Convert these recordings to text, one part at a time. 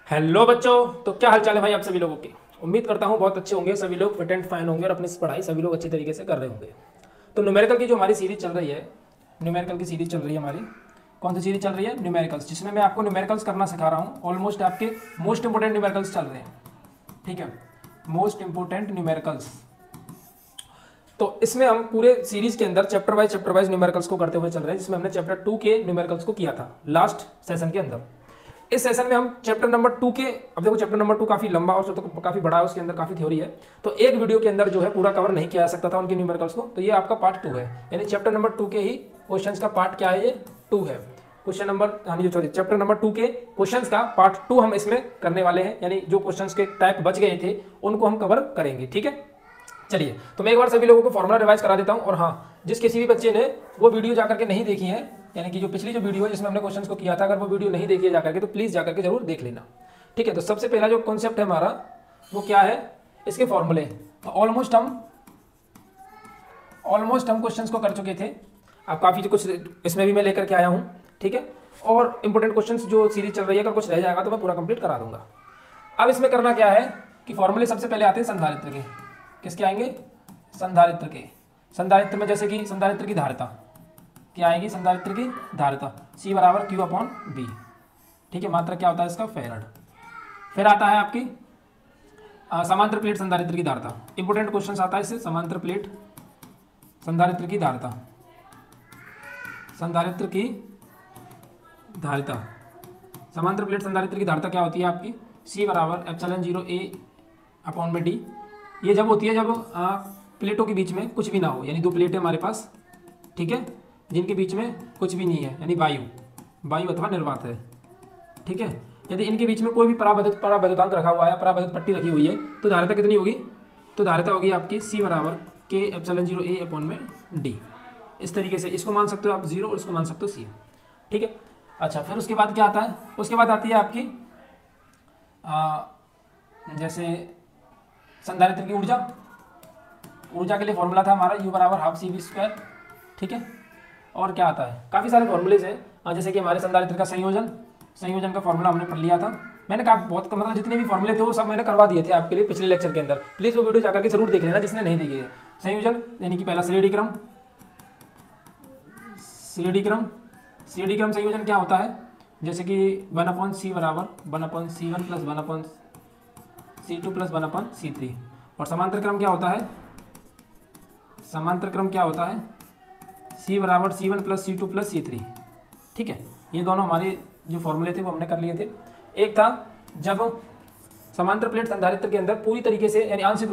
Hello बच्चों, तो क्या हालचाल है भाई आप सभी लोगों के। उम्मीद करता हूँ बहुत अच्छे होंगे, सभी लोग फिट एंड फाइन होंगे और अपनी पढ़ाई सभी लोग अच्छी तरीके से कर रहे होंगे। तो न्यूमेरिकल की जो हमारी सीरीज चल रही है, न्यूमेरिकल की सीरीज चल रही है हमारी। कौन सी सीरीज चल रही है? न्यूमेरिकल्स, जिसमें मैं आपको न्यूमेरिकल्स करना सिखा रहा हूँ। ऑलमोस्ट आपके मोस्ट इंपोर्टेंट न्यूमेरिकल्स चल रहे हैं, ठीक है, मोस्ट इंपोर्टेंट न्यूमेरिकल्स। तो इसमें हम पूरे सीरीज के अंदर चैप्टर वाइज न्यूमेरिकल्स को करते हुए चल रहे हैं, जिसमें हमने चैप्टर 2 के न्यूमेरिकल्स को किया था लास्ट सेशन के अंदर। इस सेशन में हम चैप्टर नंबर 2 के, अब देखो चैप्टर नंबर 2 काफी लंबा और तो काफी बड़ा है, उसके अंदर काफी थ्योरी है, तो एक वीडियो के अंदर जो है पूरा कवर नहीं किया जा सकता था उनके न्यूमेरिकल्स को। तो ये आपका पार्ट 2 है, यानी चैप्टर नंबर 2 के ही क्वेश्चंस का पार्ट क्या है, ये 2 है। क्वेश्चन नंबर यानी जो चैप्टर नंबर 2 के क्वेश्चंस का पार्ट 2 हम इसमें करने वाले हैं, यानी जो क्वेश्चंस के टाइप बच गए थे उनको हम कवर करेंगे, ठीक है। चलिए, तो मैं एक बार सभी लोगों को फॉर्मूला रिवाइज करा देता हूं। और हाँ, जिस किसी भी बच्चे ने वो वीडियो जाकर के नहीं देखी है, यानी कि जो पिछली जो वीडियो है जिसमें हमने क्वेश्चंस को किया था, अगर वो वीडियो नहीं देखी है जाकर के, तो प्लीज जाकर के जरूर देख लेना, ठीक है। तो सबसे पहला जो कॉन्सेप्ट है हमारा वो क्या है, इसके फॉर्मूले। ऑलमोस्ट हम क्वेश्चंस को कर चुके थे। अब काफी कुछ इसमें भी मैं लेकर के आया हूँ, ठीक है। और इंपॉर्टेंट क्वेश्चंस जो सीरीज चल रही है, अगर कुछ रह जाएगा तो मैं पूरा कंप्लीट करा दूंगा। अब इसमें करना क्या है कि फॉर्मूले सबसे पहले आते हैं संधारित्र के। किसके आएंगे? संधारित्र के। संधारित्र में जैसे कि संधारित्र की धारिता क्या आएगी? संधारित्र की धारिता C बराबर Q/B, ठीक है। मात्रा क्या होता है इसका? फैराड। फिर आता है आपकी समांतर प्लेट संधारित्र की धारिता। इंपोर्टेंट क्वेश्चन आता है इससे, समांतर प्लेट संधारित्र की धारिता, संधारित्र की धारिता। समांतर प्लेट संधारित्र की धारिता क्या होती है आपकी? C बराबर ε0A/d। ये जब होती है जब प्लेटों के बीच में कुछ भी ना हो, यानी दो प्लेटें हमारे पास, ठीक है, जिनके बीच में कुछ भी नहीं है, यानी वायु अथवा निर्वात है, ठीक है। यदि इनके बीच में कोई भी परावैद्युतांक रखा हुआ है, परावैद्युत पट्टी रखी हुई है, तो धारिता कितनी होगी? तो धारिता होगी आपकी C बराबर K ε0A/d। इस तरीके से इसको मान सकते हो आप 0 और इसको मान सकते हो C, ठीक है। अच्छा, फिर उसके बाद क्या आता है? उसके बाद आती है आपकी जैसे संधारित्र की ऊर्जा के लिए फॉर्मूला था हमारा U बराबर ½ CV², ठीक है। और क्या आता है? काफ़ी सारे फॉर्मूलेज हैं, जैसे कि हमारे संधारित्र का संयोजन का फॉर्मूला हमने पढ़ लिया था। मैंने कहा बहुत मतलब जितने भी फॉर्मूले थे वो सब मैंने करवा दिए थे आपके लिए पिछले लेक्चर के अंदर। प्लीज़ वो वीडियो जाकर के जरूर देख लेना जिसने नहीं देखी है। संयोजन यानी कि पहला श्रेणी क्रम संयोजन क्या होता है? जैसे कि 1/C बराबर 1/C1 + 1/C2 + 1/C3। और समांतर क्रम क्या होता है? C बराबर C1 + C2 + C3, ठीक है। ये दोनों हमारे जो फॉर्मूले थे वो हमने कर लिए थे। एक था जब समांतर प्लेट संधारित्र के अंदर पूरी तरीके से यानी आंशिक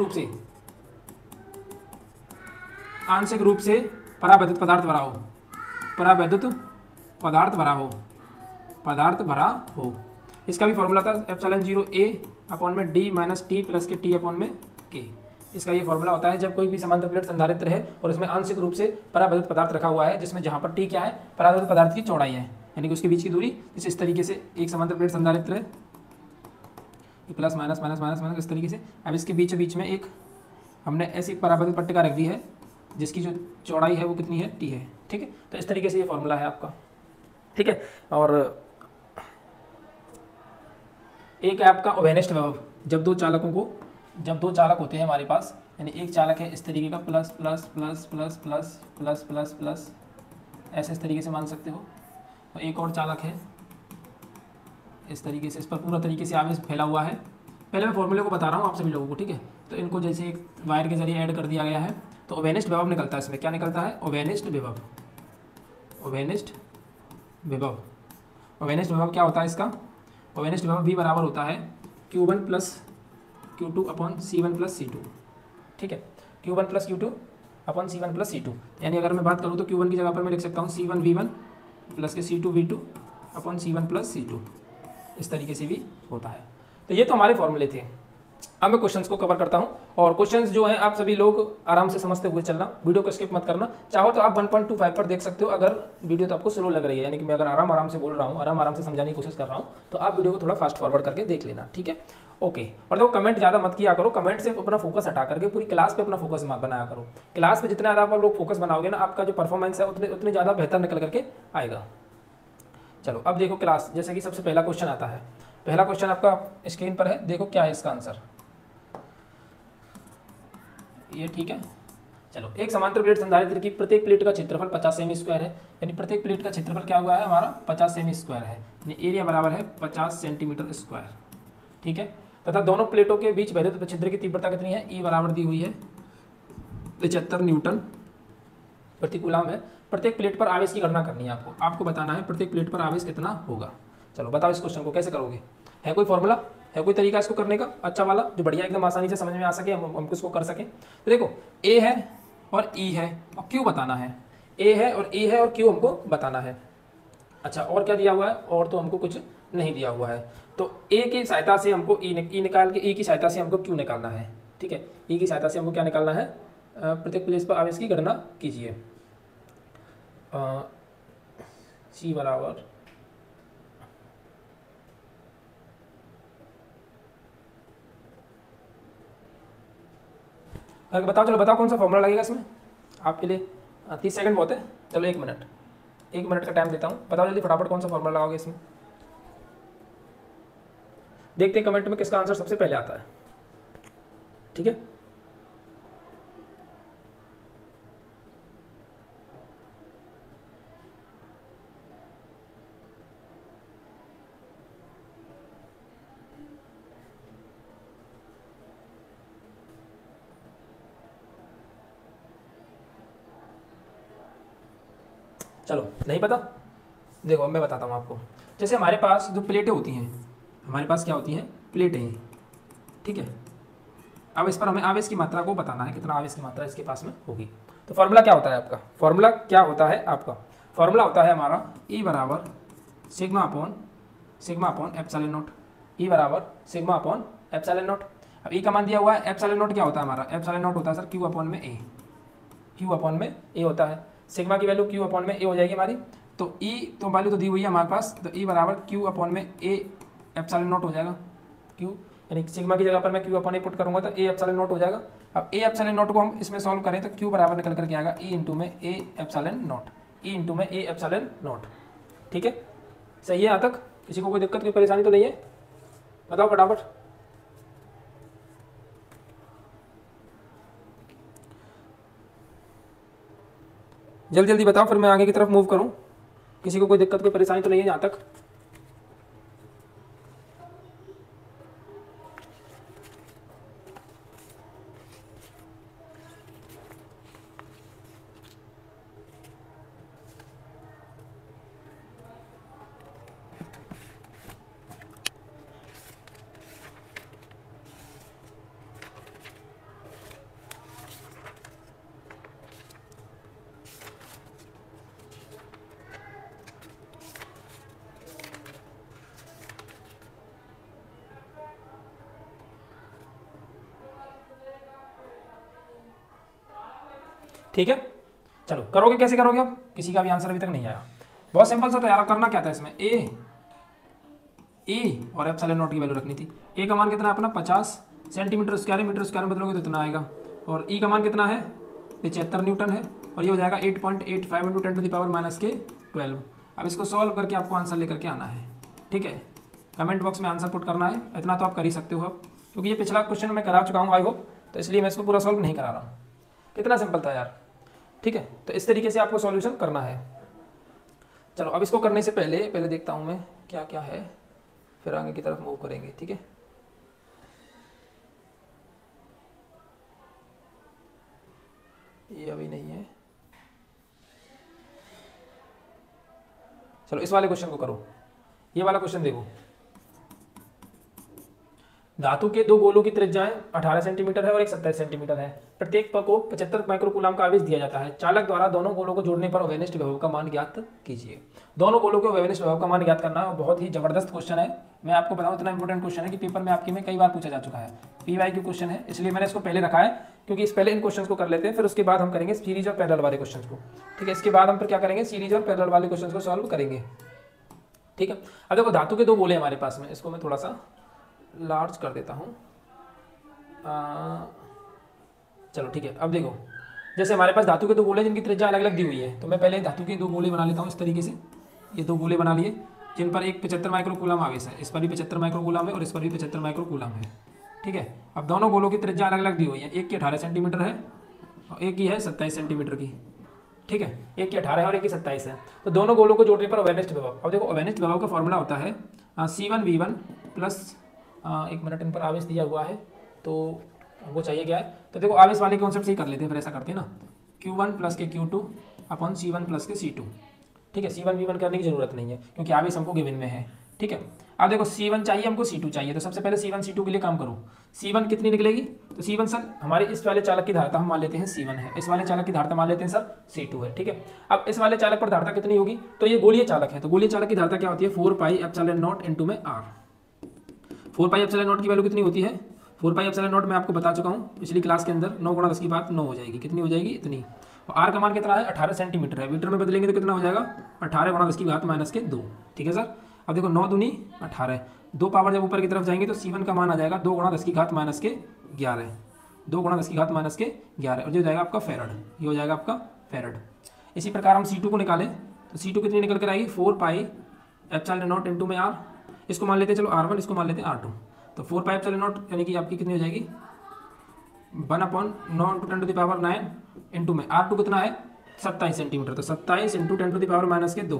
रूप से परावैद्युत पदार्थ भरा हो। इसका भी फॉर्मूला था ε0A/d - t + के t/k। इसका ये फॉर्मूला होता है जब कोई भी समांतर प्लेट संधारित्र है और इसमें आंशिक रूप से परावैद्युत पदार्थ रखा हुआ है, जिसमें जहां पर t क्या है? परावैद्युत पदार्थ की चौड़ाई है, यानी कि उसके बीच की दूरी। इस तरीके से एक समांतर प्लेट संधारित्र है, plus minus minus minus minus, इस तरीके से। अब इसके बीच में एक हमने ऐसी परावैद्युत पट्टिका रख दी है जिसकी जो चौड़ाई है वो कितनी है? t है, ठीक है। तो इस तरीके से ये फॉर्मूला है आपका, ठीक है। और एक है आपका ओवेनिस्ट विभव। जब दो चालक होते हैं हमारे पास, यानी एक चालक है इस तरीके का plus plus plus plus plus plus plus plus, ऐसे इस तरीके से मान सकते हो। तो एक और चालक है इस तरीके से, इस पर पूरा तरीके से आवेश फैला हुआ है। पहले मैं फॉर्मूले को बता रहा हूँ आप सभी लोगों को, ठीक है। तो इनको जैसे एक वायर के जरिए ऐड कर दिया गया है, तो ओवेनिस्ट विभव निकलता है। इसमें क्या निकलता है? ओवेनिस्ट विभव क्या होता है इसका? ओवेनिस्ट विभव V बराबर होता है Q1 + Q2/C1 + C2, ठीक है। Q1 + Q2/C1 + C2, यानी अगर मैं बात करूँ तो Q1 की जगह पर मैं लिख सकता हूँ C1V1 + के C2V2/C1 + C2। इस तरीके से भी होता है। तो ये तो हमारे फॉर्मूले थे। अब मैं क्वेश्चंस को कवर करता हूं, और क्वेश्चंस जो हैं आप सभी लोग आराम से समझते हुए चलना, वीडियो को स्किप मत करना। चाहो तो आप 1.25 पर देख सकते हो, अगर वीडियो तो आपको स्लो लग रही है, यानी कि मैं अगर आराम से बोल रहा हूँ, आराम से समझाने की कोशिश कर रहा हूँ, तो आप वीडियो को थोड़ा फास्ट फॉरवर्ड करके देख लेना, ठीक है। ओके। और देखो कमेंट ज़्यादा मत किया करो, कमेंट से अपना फोकस हटा करके पूरी क्लास पे अपना फोकस बनाया करो। क्लास पे जितना ज़्यादा आप लोग फोकस बनाओगे ना, आपका जो परफॉर्मेंस है उतने ज़्यादा बेहतर निकल करके आएगा। चलो अब देखो क्लास, जैसे कि सबसे पहला क्वेश्चन आता है, पहला क्वेश्चन आपका स्क्रीन पर है, देखो क्या है इसका आंसर। ये ठीक है। चलो, एक समांतर प्लेट संधारित्र की प्रत्येक प्लेट का क्षेत्रफल 50 सेमी स्क्वायर है, यानी प्रत्येक प्लेट का क्षेत्रफल क्या हुआ है हमारा 50 सेमी स्क्वायर है, यानी एरिया बराबर है 50 सेंटीमीटर स्क्वायर। ठीक है, तथा दोनों प्लेटों के बीच वैद्युत छिद्र की तीव्रता कितनी है, ई बराबर दी हुई है 75 न्यूटन प्रति कूलम है। प्रत्येक प्लेट पर आवेश की गणना करनी है आपको, आपको बताना है प्रत्येक प्लेट पर आवेश कितना होगा। चलो बताओ इस क्वेश्चन को कैसे करोगे, है कोई फॉर्मूला, है कोई तरीका इसको करने का अच्छा वाला जो बढ़िया एकदम आसानी से समझ में आ सके, हम इसको कर सकें। तो देखो ए है और ई है और क्यू बताना है, ए है और ई है और क्यू हमको बताना है। अच्छा, और क्या दिया हुआ है, और तो हमको कुछ नहीं दिया हुआ है। तो ए की सहायता से हमको ई निकाल के, ई की सहायता से हमको क्यू निकालना है। ठीक है, ई की सहायता से हमको क्या निकालना है, प्रत्येक प्लेट पर आवेश की गणना कीजिए। सी बराबर बताओ, चलो बताओ कौन सा फॉर्मूला लगेगा इसमें आपके लिए। 30 सेकंड बहुत है, चलो 1 मिनट, 1 मिनट का टाइम देता हूँ, बताओ जल्दी फटाफट कौन सा फॉर्मूला लगाओगे इसमें। देखते हैं कमेंट में किसका आंसर सबसे पहले आता है। ठीक है, चलो नहीं पता, देखो अब मैं बताता हूँ आपको। जैसे हमारे पास जो प्लेटें होती हैं, हमारे पास क्या होती हैं, प्लेटें हैं। ठीक है, अब इस पर हमें आवेश की मात्रा को बताना है, कितना आवेश की मात्रा इसके पास में होगी। तो फॉर्मूला क्या होता है आपका, फॉर्मूला क्या होता है आपका, फॉर्मूला होता है हमारा ई बराबर सिग्मा अपॉन एप्सिलॉन नॉट, ई बराबर सिग्मा अपॉन एप्सिलॉन नॉट। अब ई का मान दिया हुआ है, एप्सिलॉन नॉट क्या होता है हमारा, एप्सिलॉन नॉट होता है सर क्यू अपॉन में ए, क्यू अपॉन में ए होता है। सिग्मा की वैल्यू क्यू अपॉन में ए हो जाएगी हमारी, तो ई तो वैल्यू तो दी हुई है हमारे पास, तो ई बराबर क्यू अपॉन में ए एप्सिलॉन नॉट हो जाएगा। क्यू यानी सिग्मा की जगह पर मैं क्यू अपॉन ए पुट करूंगा तो ए एप्सिलॉन नॉट हो जाएगा। अब ए एप्सिलॉन नॉट को हम इसमें सॉल्व करें तो क्यू बराबर निकल करके आएगा ई इंटू में A epsilon not, E into में ए एप्सिलॉन नॉट। ठीक है, सही है यहाँ तक, किसी को कोई दिक्कत कोई परेशानी तो नहीं है, बताओ फटाफट। जल्दी जल्दी बताओ, फिर मैं आगे की तरफ मूव करूं। किसी को कोई दिक्कत कोई परेशानी तो नहीं है यहाँ तक। ठीक है, चलो करोगे, कैसे करोगे अब, किसी का भी आंसर अभी तक नहीं आया। बहुत सिंपल सा था यार, करना क्या था इसमें, ए और एप्सिलॉन नॉट की वैल्यू रखनी थी। ए का मान कितना है अपना 50 सेंटीमीटर स्क्वायर, मीटर स्क्वायर में बदलोगे तो इतना आएगा, और ई का मान कितना है 75 न्यूटन है, और ये हो जाएगा 8.85 इंटू 10⁻⁻12। अब इसको सॉल्व करके आपको आंसर लेकर के आना है। ठीक है, कमेंट बॉक्स में आंसर पुट करना है, इतना तो आप कर ही सकते हो अब, क्योंकि ये पिछला क्वेश्चन मैं करा चुका हूँ आई होप, तो इसलिए मैं इसको पूरा सॉल्व नहीं करा रहा हूँ। कितना सिंपल था यार। ठीक है, तो इस तरीके से आपको सॉल्यूशन करना है। चलो अब इसको करने से पहले देखता हूँ मैं क्या क्या है, फिर आगे की तरफ मूव करेंगे। ठीक है, ये अभी नहीं है, चलो इस वाले क्वेश्चन को करो। ये वाला क्वेश्चन देखो, धातु के दो गोलों की त्रिज्याएं 18 सेंटीमीटर है और एक 27 सेंटीमीटर है। प्रत्येक पर को 75 माइक्रोकूलम का आवेश दिया जाता है। चालक द्वारा दोनों गोलों को जोड़ने पर वेवनिष्ठ विभव का मान ज्ञात कीजिए। दोनों गोलों के वेवनिष्ठ विभव का मान ज्ञात करना बहुत ही जबरदस्त क्वेश्चन है। मैं आपको बताऊं, इतना इंपॉर्टेंट क्वेश्चन है कि पेपर में आपके में कई बार पूछा जा चुका है। PYQ क्वेश्चन है, इसलिए मैंने इसको पहले रखा है, क्योंकि इस पहले इन क्वेश्चन को कर लेते हैं, फिर उसके बाद हम करेंगे सीरीज और पैरेलल वाले क्वेश्चन को। ठीक है, इसके बाद हम फिर क्या करेंगे, सीरीज और पैरेलल वाले क्वेश्चन को सॉल्व करेंगे। ठीक है, अब देखो धातु के दो गोले हमारे पास में, इसको मैं थोड़ा सा लार्ज कर देता हूँ। चलो ठीक है, अब देखो जैसे हमारे पास धातु के दो गोले जिनकी त्रिज्या अलग अलग दी हुई है, तो मैं पहले धातु के दो गोले बना लेता हूँ इस तरीके से। ये दो गोले बना लिए, जिन पर एक 75 माइक्रोकूलम आवेश है, इस पर भी 75 माइक्रोकूलम है और इस पर भी 75 माइक्रोकूलम है। ठीक है, अब दोनों गोलों की त्रिज्या अलग अलग दी हुई है, एक की 18 सेंटीमीटर है और एक की है 27 सेंटीमीटर की। ठीक है, एक की 18 है और एक की 27 है। तो दोनों गोलों को जोड़ने पर ओवेनिस्ट विभव, अब देखो ओवेनिस्ट विभव का फॉर्मूला होता है C1V1 प्लस, एक मिनट, इन पर आवेश दिया हुआ है तो वो चाहिए क्या है, तो देखो आवेश वाले कॉन्सेप्ट से ही कर लेते हैं, फिर ऐसा करते हैं ना, Q1 प्लस के Q2 अपॉन C1 प्लस के C2। ठीक है, C1V1 करने की जरूरत नहीं है क्योंकि आवेश हमको गिवन में है। ठीक है, अब देखो C1 चाहिए हमको, C2 चाहिए, तो सबसे पहले C1 C2 के लिए काम करो। C1 कितनी निकलेगी, तो C1 सर हमारे इस वाले चालक की धारता हम मान लेते हैं C1 है, इस वाले चालक की धारता मान लेते हैं सर C2 है। ठीक है, अब इस वाले चालक पर धारता कितनी होगी, तो ये गोलीय चालक है, तो गोलीय चालक की धारता क्या होती है 4 पाई एप्सिलॉन नॉट इनटू में R। 4 पाई एप्सिलॉन नॉट की वैल्यू कितनी होती है, 4 पाई एप्सिलॉन नॉट मैं आपको बता चुका हूँ पिछली क्लास के अंदर, 9 गुणा 10 की बात 9 हो जाएगी, कितनी हो जाएगी इतनी। R का मान कितना है 18 सेंटीमीटर है, मीटर में बदलेंगे तो कितना हो जाएगा 18 गुणा 10 की घात माइनस के 2। ठीक है सर, अब देखो 9 दूनी 18, 2 पावर जब ऊपर की तरफ जाएंगे तो C1 का मान आ जाएगा 2 गुणा 10 की घात माइनस के 11, 2 गुणा 10 की घात माइनस के 11, और ये हो जाएगा आपका फेरड, ये हो जाएगा आपका फेरड। इसी प्रकार हम C2 को निकालें तो C2 कितनी निकल कर आएगी 4 पाई एप्सिलॉन नॉट इनटू में R, इसको मान लेते हैं चलो R1, इसको मान लेते हैं R2, तो 4 पाई एप्सिलॉन नॉट यानी कि आपकी कितनी हो जाएगी 1/9 into 10 to the power 9 into में R2 कितना है 27 सेंटीमीटर, तो 27 into 10 to the power minus के 2,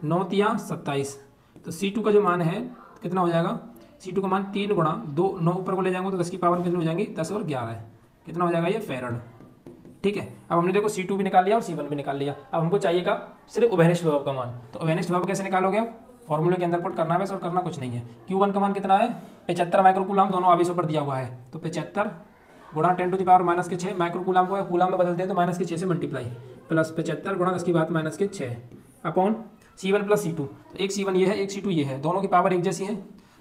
9 तिया 27, तो C2 का जो मान है कितना हो जाएगा, C2 का मान 3 गुणा 2, 9 ऊपर को ले जाएंगे तो 10 की पावर कितनी हो जाएंगी 10 और 11, कितना हो जाएगा ये फेरड। ठीक है, अब हमने देखो C2 भी निकाल लिया और C1 भी निकाल लिया, अब हमको चाहिएगा सिर्फ ओवेनिस्ट विभव का मान, तो ओवेनिस्ट विभव कैसे निकालोगे आप, फॉर्मूले के अंदर पुट करना है और करना कुछ नहीं है। Q1 का मान कितना है 75 माइक्रोकूलम, दोनों आवेशों पर दिया हुआ है, तो 75 गुणा 10 टू द पावर माइनस के 6, माइक्रोकूलम को कूलम में बदलते हैं तो माइनस के 6 से मल्टीप्लाई, प्लस 75 गुणा 10 की बात माइनस के 6 अपॉन C1 प्लस C2, तो एक C1 ये है एक C2 ये है, दोनों की पावर एक जैसी है।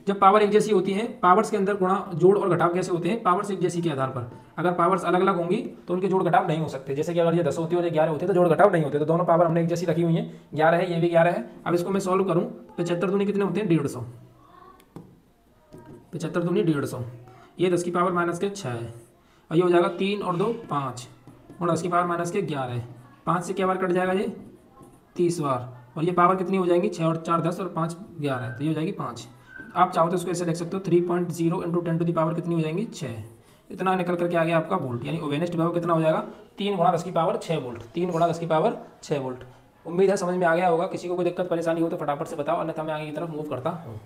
जब पावर एक जैसी होती है, पावर्स के अंदर गुणा जोड़ और घटाव कैसे होते हैं, पावर्स एक जैसी के आधार पर, अगर पावर्स अलग अलग होंगी तो उनके जोड़ घटाव नहीं हो सकते। जैसे कि अगर ये 10 होती है और ये 11 होती है तो जोड़ घटाव नहीं होते, तो दोनों पावर हमने एक जैसी रखी हुई है, 11 है ये भी 11 है। अब इसको मैं सॉल्व करूँ, 75 दूनी कितने होते हैं 150, 75 दूनी 150, ये 10 की पावर माइनस के 6 है, और ये हो जाएगा 3 और 2 5 और 10 की पावर माइनस के 11, 5 से क्या बार कट जाएगा ये 30 बार, और ये पावर कितनी हो जाएंगी 6 और 4 10 और 5 11, तो ये हो जाएगी 5। आप चाहो तो इसको ऐसे लिख सकते हो 3.0 इंटू 10 टू दी पावर कितनी हो जाएंगी 6, इतना निकल करके आ गया आपका वोल्ट, यानी ओवेनिस्ट विभव कितना हो जाएगा 3 गुणा 10 की पावर 6 वोल्ट, 3 गुणा 10 की पावर 6 वोल्ट। उम्मीद है समझ में आ गया होगा, किसी को कोई दिक्कत परेशानी हो तो फटाफट से बताओ, अन्यथा मैं आगे की तरफ मूव करता हूँ।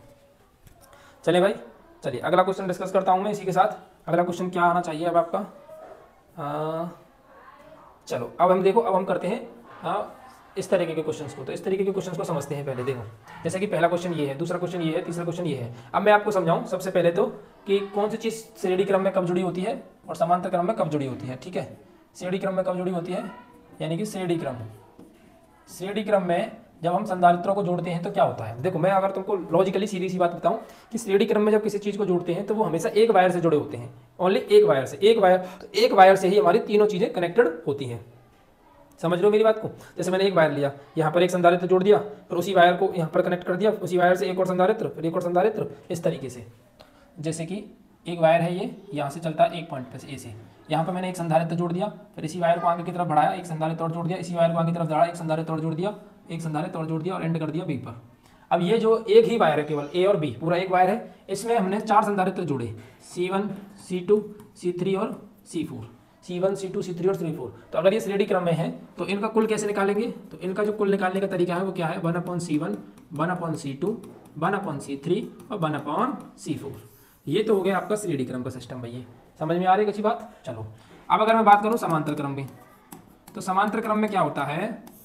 चलिए भाई, चलिए अगला क्वेश्चन डिस्कस करता हूँ मैं इसी के साथ। अगला क्वेश्चन क्या आना चाहिए अब आपका, चलो अब हम देखो, अब हम करते हैं इस तरीके के क्वेश्चंस को, तो इस तरीके के क्वेश्चंस को समझते हैं पहले। देखो जैसे कि पहला क्वेश्चन ये है, दूसरा क्वेश्चन ये है, तीसरा क्वेश्चन ये है। अब मैं आपको समझाऊं सबसे पहले तो कि कौन सी चीज़ श्रेणी क्रम में कब जुड़ी होती है और समांतर क्रम में कब जुड़ी होती है। ठीक है, श्रेणी क्रम में कब जुड़ी होती है, यानी कि श्रेणी क्रम में जब हम संधारित्रों को जोड़ते हैं तो क्या होता है। देखो मैं अगर तुमको लॉजिकली सीधी सी बात बताऊं कि श्रेणी क्रम में जब किसी चीज़ को जोड़ते हैं तो वो हमेशा एक वायर से जुड़े होते हैं, ओनली एक वायर से, तो एक वायर से ही हमारी तीनों चीज़ें कनेक्टेड होती हैं। समझ लो मेरी बात को, जैसे मैंने एक वायर लिया, यहाँ पर एक संधारित्र जोड़ दिया, फिर उसी वायर को यहाँ पर कनेक्ट कर दिया, उसी वायर से एक और संधारित्र, फिर एक और संधारित्र, इस तरीके से। जैसे कि एक वायर है ये, यहाँ से चलता है एक पॉइंट पे से ए से, यहाँ पर मैंने एक संधारित्र जोड़ दिया, फिर इसी वायर को आगे की तरफ बढ़ाया, एक संधारित्र और जोड़ दिया, इसी वायर को आगे की तरफ बढ़ाया, एक संधारित्र और जोड़ दिया, एक संधारित्र और जोड़ दिया और एंड कर दिया बी पर। अब ये जो एक ही वायर है, केवल ए और बी पूरा एक वायर है, इसमें हमने 4 संधारित्र जोड़े, C1 C2 C3 और C4, C1 C2 C3 और C4। तो अगर ये श्रेणी क्रम में है तो इनका कुल कैसे निकालेंगे, तो इनका जो कुल निकालने का तरीका है वो क्या है, 1/C1 1/C2 1/C3 और 1/C4। ये तो हो गया आपका श्रेणी क्रम का सिस्टम। भैया समझ में आ रही है अच्छी बात। चलो अब अगर मैं बात करूं समांतर क्रम में, तो समांतर क्रम में क्या होता है,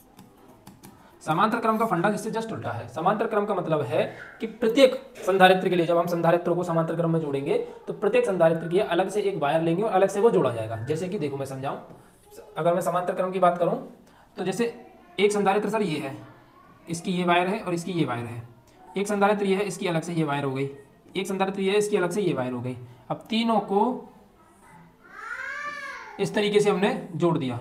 समांतर क्रम का फंडा जिससे जस्ट उल्टा है। समांतर क्रम का मतलब है कि प्रत्येक संधारित्र के लिए जब हम संधारित्रों को समांतर क्रम में जोड़ेंगे तो प्रत्येक संधारित्र के लिए अलग से एक वायर लेंगे और अलग से वो जोड़ा जाएगा। जैसे कि देखो मैं समझाऊं, अगर मैं समांतर क्रम की बात करूं तो जैसे एक संधारित्र सर ये है, इसकी ये वायर है और इसकी ये वायर है, एक संधारित्र ये है, इसकी अलग से ये वायर हो गई, एक संधारित्र ये है, इसकी अलग से ये वायर हो गई। अब तीनों को इस तरीके से हमने जोड़ दिया,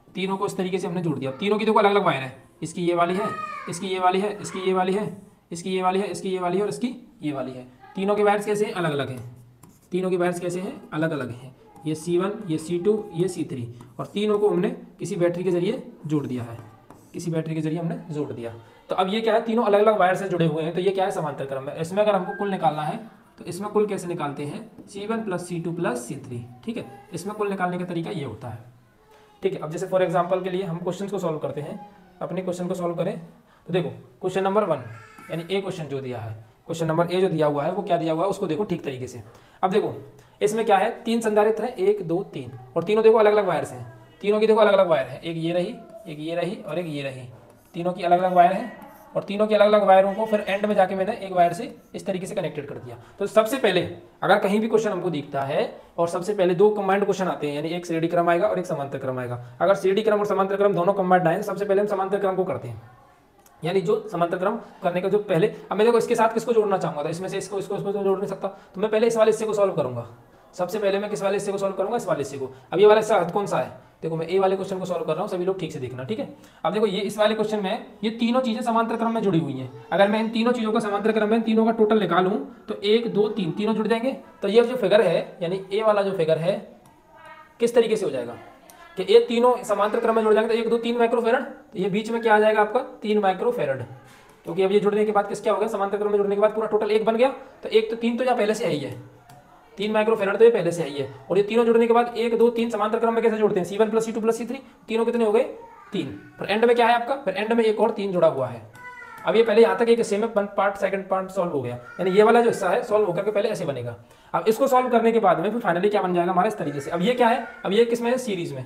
तीनों को इस तरीके से हमने जोड़ दिया। तीनों की देखो अलग अलग वायर है, इसकी ये वाली है, इसकी ये वाली है, इसकी ये वाली है, इसकी ये वाली है, इसकी ये वाली है और इसकी ये वाली है। तीनों के वायर्स कैसे हैं, अलग अलग हैं, तीनों के वायर्स कैसे हैं, अलग अलग हैं। ये C1 ये C2 ये C3 और तीनों को हमने किसी बैटरी के जरिए जोड़ दिया है, किसी बैटरी के जरिए हमने जोड़ दिया। तो अब ये क्या है, तीनों अलग अलग वायर से जुड़े हुए हैं, तो ये क्या है, समांतर क्रम है। इसमें अगर हमको कुल निकालना है तो इसमें कुल कैसे निकालते हैं, C1 + C2 + C3, ठीक है। इसमें कुल निकालने का तरीका ये होता है, ठीक है। अब जैसे फॉर एग्जांपल के लिए हम क्वेश्चन को सॉल्व करते हैं, अपने क्वेश्चन को सॉल्व करें तो देखो क्वेश्चन नंबर 1 यानी ए क्वेश्चन जो दिया है, क्वेश्चन नंबर ए जो दिया हुआ है वो क्या दिया हुआ है उसको देखो ठीक तरीके से। अब देखो इसमें क्या है, 3 संधारित्र है, 1 2 3, और तीनों देखो अलग अलग वायर से हैं, तीनों की देखो अलग अलग वायर है, एक ये रही, एक ये रही और एक ये रही, तीनों की अलग अलग वायर है, और तीनों के अलग अलग वायरों को फिर एंड में जाके मैंने एक वायर से इस तरीके से कनेक्टेड कर दिया। तो सबसे पहले अगर कहीं भी क्वेश्चन हमको दिखता है और सबसे पहले 2 कंबाइंड क्वेश्चन आते हैं, यानी एक श्रेणी क्रम आएगा और एक समांतर क्रम आएगा। अगर श्रेणी क्रम और समांतर क्रम दोनों कंबाइंड आए सबसे पहले हम समांतर क्रम को करते हैं, यानी जो समांतर क्रम करने का जो पहले, अब मैं देखो इसके साथ किसको जोड़ना चाहूंगा, तो इसमें से इसको इसको तो जोड़ नहीं सकता, तो मैं पहले इस वाले हिस्से को सॉल्व करूंगा। सबसे पहले मैं किस वाले हिस्से को सॉल्व करूंगा, इस वाले हिस्से को। अब ये वाला हिस्सा कौन सा है, देखो मैं ए वाले क्वेश्चन को सॉल्व कर रहा हूँ, सभी लोग ठीक से देखना, ठीक है। अब देखो ये इस वाले क्वेश्चन में ये तीनों चीजें समांतर क्रम में जुड़ी हुई हैं। अगर मैं इन तीनों चीजों का समांतर क्रम में तीनों का टोटल निकालूं तो 1 2 3 तीनों जुड़ जाएंगे। तो ये जो फिगर है यानी ए वाला जो फिगर है किस तरीके से हो जाएगा कि ये तीनों समांतर क्रम में जुड़ जाएंगे, तो 1 2 3 माइक्रोफेरड, तो ये बीच में क्या आ जाएगा आपका 3 माइक्रोफेरड, क्योंकि अब ये जुड़ने के बाद किस क्या हो गया, समांतर क्रम में जुड़ने के बाद पूरा टोटल 1 बन गया। तो 1 तो 3 तो यहाँ पहले से है ही है, 3 माइक्रोफेरड तो ये पहले से है ही है, और ये तीनों जुड़ने के बाद 1 2 3 समांतर क्रम में कैसे जुड़ते हैं, C1 + C2 + C3, तीनों कितने हो गए 3। फिर एंड में क्या है आपका, फिर एंड में एक और 3 जुड़ा हुआ है। अब ये पहले यहाँ तक एक हिस्से में पार्ट सेकंड पार्ट सॉल्व हो गया, यानी ये वाला जो हिस्सा है सॉल्व होकर के पहले ऐसे बनेगा। अब इसको सॉल्व करने के बाद में फिर फाइनली क्या बन जाएगा हमारा इस तरीके से। अब ये क्या है, अब ये किसमें है, सीरीज में,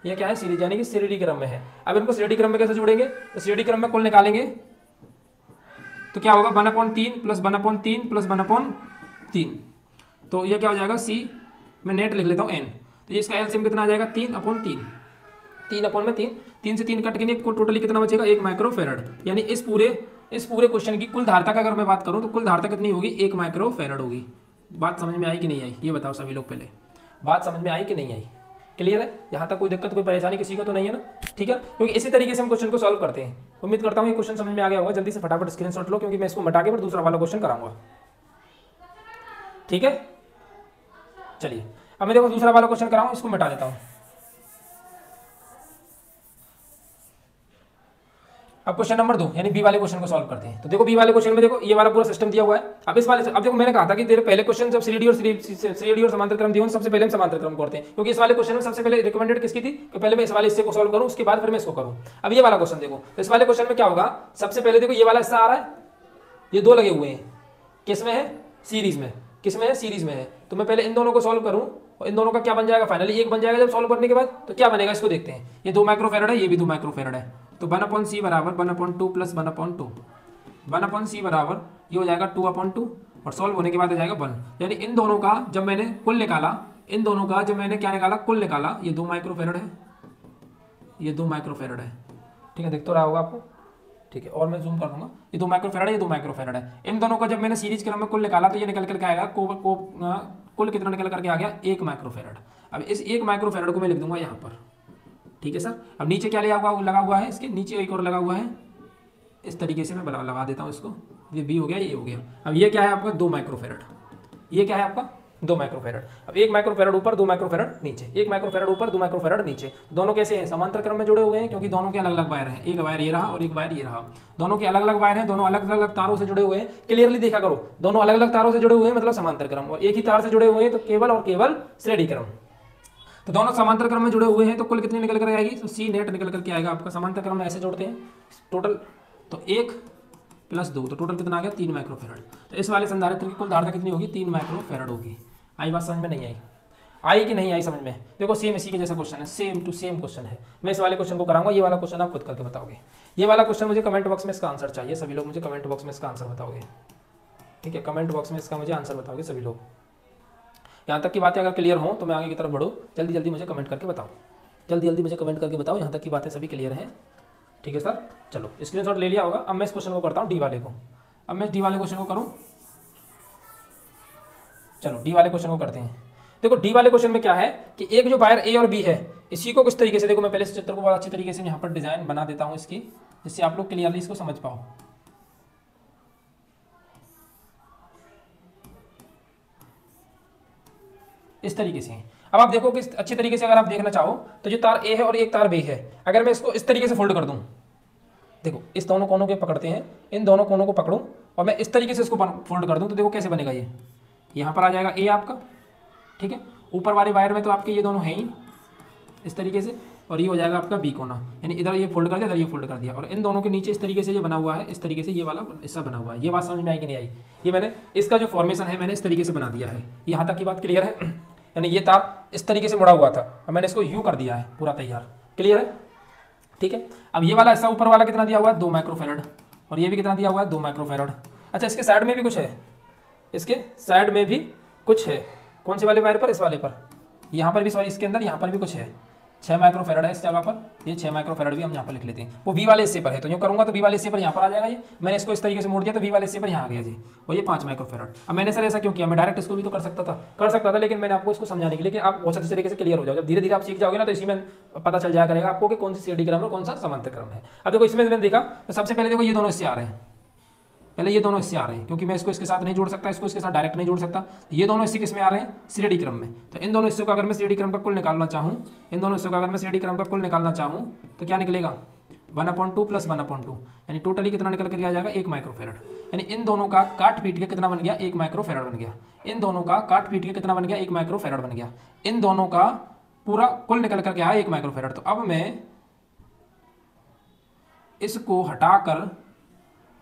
ये क्या है सीरीज यानी कि श्रेणी क्रम में है। अब इनको श्रेणी क्रम में कैसे जोड़ेंगे, तो श्रेणी क्रम में कुल निकालेंगे तो क्या होगा 1/3 + 1/3 + 1/3, तो ये क्या हो जाएगा सी, मैं नेट लिख लेता हूँ n, तो ये इसका एलसीएम कितना आ जाएगा 3/3, 3 से 3 कट के को टोटली कितना बचेगा 1 माइक्रोफेरड। यानी इस पूरे क्वेश्चन की कुल धारता का अगर मैं बात करूँ तो कुल धारता कितनी होगी 1 माइक्रोफेरड होगी। बात समझ में आई कि नहीं आई, ये बताओ सभी लोग, पहले बात समझ में आई कि नहीं आई, क्लियर है, यहाँ तक कोई दिक्कत कोई परेशानी किसी को तो नहीं है ना, ठीक है। क्योंकि इसी तरीके से हम क्वेश्चन को सॉल्व करते हैं। उम्मीद करता हूँ ये क्वेश्चन समझ में आ गया होगा, जल्दी से फटाफट स्क्रीनशॉट लो क्योंकि मैं इसको मिटा के फिर दूसरा वाला क्वेश्चन कराऊंगा, ठीक है। चलिए अब मैं देखो दूसरा वाला क्वेश्चन कराऊं, इसको मिटा देता हूं। अब क्वेश्चन नंबर 2 यानी बी वाले क्वेश्चन को सॉल्व करते हैं। तो देखो बी वाले क्वेश्चन में देखो ये वाला पूरा सिस्टम दिया हुआ है। अब इस वाले अब देखो मैंने कहा था कि तेरे पहले क्वेश्चन जब श्रेणी और समांतर क्रम दिए सबसे पहले हम समांतर क्रम करते हैं, क्योंकि इस वाले क्वेश्चन में सबसे पहले रिकमेंडेड किसकी थी कि पहले मैं इस वाले हिस्से को सॉल्व करूं उसके बाद फिर मैं इसको करूं। अब ये वाला क्वेश्चन देखो, तो इस वाले क्वेश्चन में क्या होगा, सबसे पहले देखो ये वाला हिस्सा आ रहा है, ये 2 लगे हुए हैं, किसमें है सीरीज में, किसमें है सीरीज में है। तो मैं पहले इन दोनों को सॉल्व करूं और इन दोनों का क्या बन जाएगा फाइनली 1 बन जाएगा। जब सॉल्व करने के बाद तो क्या बनेगा इसको देखते हैं। ये 2 माइक्रोफेरड है, ये भी 2 माइक्रोफेरड है, तो 1/c बराबर 1/2 + 1/2, 1/c बराबर ये हो जाएगा 2/2 और सॉल्व होने के बाद आ जाएगा 1। यानी इन दोनों का जब मैंने कुल निकाला, इन दोनों का जब मैंने क्या निकाला कुल निकाला, ये 2 माइक्रोफेरड है, ये 2 माइक्रोफेरड है, ठीक है, देख तो रहा होगा आपको, ठीक है। और मैं जूम कर दूंगा, ये 2 माइक्रोफेरड है, ये 2 माइक्रोफेरड है। इन दोनों का जब मैंने सीरीज क्रम में कुल निकाला तो ये निकल करके आएगा कुल कितना निकल करके आ गया 1 माइक्रोफेरड। अब इस 1 माइक्रोफेरड को मैं लिख दूंगा यहाँ पर, ठीक है सर। अब नीचे क्या लगा हुआ है, इसके नीचे एक और लगा हुआ है, इस तरीके से मैं लगा देता हूँ इसको, ये बी हो गया, ये हो गया। अब ये क्या है आपका 2 माइक्रोफेरड, ये क्या है आपका 2 माइक्रोफेरड। अब 1 माइक्रोफेरड ऊपर 2 माइक्रोफेरड नीचे, 1 माइक्रोफेरड ऊपर 2 माइक्रोफेरड नीचे। दोनों कैसे हैं समांतर क्रम में जुड़े हुए हैं क्योंकि दोनों के अलग अलग वायर हैं, एक वायर ये रहा और एक वायर ये रहा, दोनों के अलग अलग वायर हैं, दोनों अलग अलग तारों से जुड़े हुए हैं। क्लियरली देखा करो, दोनों अलग अलग तारों से जुड़े हुए हैं मतलब समांतर क्रम, और एक ही तार से जुड़े हुए हैं तो केवल और केवल श्रेणी क्रम। तो दोनों समांतर क्रम में जुड़े हुए हैं तो कुल कितनी निकल कर आएगी, तो सी नेट निकल करके आएगा आपका। समांतर क्रम में ऐसे जोड़ते हैं टोटल, तो 1 + 2 तो टोटल कितना आ गया 3 माइक्रोफेरड। तो इस वाले संधारित्र की कुल धारता कितनी होगी 3 माइक्रोफेरड होगी। आई बात समझ में नहीं आई कि नहीं आई समझ में। देखो सेम इसी के जैसा क्वेश्चन है, सेम टू सेम क्वेश्चन है। मैं इस वाले क्वेश्चन को कराऊंगा, ये वाला क्वेश्चन आप खुद करके बताओगे। ये वाला क्वेश्चन मुझे कमेंट बॉक्स में इसका आंसर चाहिए, सभी लोग मुझे कमेंट बॉक्स में इसका आंसर बताओगे, ठीक है। कमेंट बॉक्स में इसका मुझे आंसर बताओगे सभी लोग। यहाँ तक की बातें अगर क्लियर हो तो मैं आगे की तरफ बढ़ूँ, जल्दी जल्दी मुझे कमेंट करके बताओ, जल्दी जल्दी मुझे कमेंट करके बताओ यहाँ तक की बातें सभी क्लियर हैं, ठीक है सर। चलो स्क्रीनशॉट ले लिया होगा। अब मैं इस क्वेश्चन को करता हूँ डी वाले को। अब मैं डी वाले क्वेश्चन को करूँ, चलो डी वाले क्वेश्चन को करते हैं। देखो डी वाले क्वेश्चन में क्या है कि एक जो वायर ए और बी है इसी को किस तरीके से, देखो मैं पहले इस चित्र को बहुत अच्छी तरीके से यहाँ पर डिजाइन बना देता हूँ इसकी, जिससे आप लोग क्लियरली इसको समझ पाओ। इस तरीके से अब आप देखो कि अच्छी तरीके से अगर आप देखना चाहो तो जो तार ए है और एक तार बी है, अगर मैं इसको इस तरीके से फोल्ड कर दूं, देखो इस दोनों कोनों के पकड़ते हैं, इन दोनों कोनों को पकड़ूं और मैं इस तरीके से इसको फोल्ड कर दूं तो देखो कैसे बनेगा। ये यहाँ पर आ जाएगा ए आपका, ठीक है। ऊपर वाले वायर में तो आपके ये दोनों हैं ही इस तरीके से, और ये हो जाएगा आपका बी कोना, यानी इधर ये फोल्ड कर दिया, इधर ये फोल्ड कर दिया, और इन दोनों के नीचे इस तरीके से ये बना हुआ है, इस तरीके से ये वाला हिस्सा बना हुआ है। ये बात समझ में आई कि नहीं आई? ये मैंने इसका जो फॉर्मेशन है मैंने इस तरीके से बना दिया है। यहाँ तक की बात क्लियर है? यानी ये तार इस तरीके से मुड़ा हुआ था और मैंने इसको यू कर दिया है, पूरा तैयार। क्लियर है? ठीक है। अब ये वाला हिस्सा ऊपर वाला कितना दिया हुआ है? 2 माइक्रोफेरेड, और ये भी कितना दिया हुआ है? 2 माइक्रोफेरेड। अच्छा, इसके साइड में भी कुछ है, इसके साइड में भी कुछ है। कौन से वाले वायर पर? इस वाले पर, यहाँ पर भी, सॉरी इसके अंदर यहाँ पर भी कुछ है। 6 माइक्रोफेरेड है इस जगह पर, ये 6 माइक्रोफेरेड भी हम यहाँ पर लिख लेते हैं। वो वी वाले हिस्से पर है, तो यूँ करूँगा तो वी वाले हिस्से पर यहाँ पर आ जाएगा। ये मैंने इसको इस तरीके से मोड़ दिया तो वी वाले हिस्से पर यहाँ आ गया जी, और ये 5 माइक्रोफेरेड। अब मैंने सर ऐसा क्यों किया? मैं डायरेक्ट इसको भी तो कर सकता था, लेकिन मैंने आपको इसको समझाने के लिए कि आप बहुत अच्छे तरीके से क्लियर हो जाओ। जब धीरे धीरे आप सीख जाओगे ना तो इसी में पता चल जाया करेगा आपको कि कौन सी सीढ़ी क्रम है, कौन सा समांतर क्रम है। अब देखो इसमें मैंने देखा तो सबसे पहले देखो ये दोनों हिस्से आ रहे हैं, पहले ये दोनों हिस्से आ रहे हैं, क्योंकि मैं इसको इसके साथ नहीं जोड़ सकता, इसको इसके साथ डायरेक्ट नहीं जोड़ सकता। ये दोनों हिस्से किस में आ रहे हैं? सीढ़ी क्रम में। तो इन दोनों हिस्सों का अगर मैं सीढ़ी क्रम का कुल निकालना चाहूँ, इन दोनों हिस्सों का अगर मैं सीढ़ी क्रम का कुल निकालना चाहूँ तो क्या निकलेगा? 1/2 + 1/2, यानी टोटली कितना निकल कर आ जाएगा? 1 माइक्रोफेरेड। यानी इन दोनों का काट पीट के कितना बन गया? 1 माइक्रोफेरेड बन गया। इन दोनों का काट पीट के कितना बन गया? 1 माइक्रोफेरेड बन गया। इन दोनों का पूरा कुल निकल कर के आया 1 माइक्रोफेरेड। तो अब मैं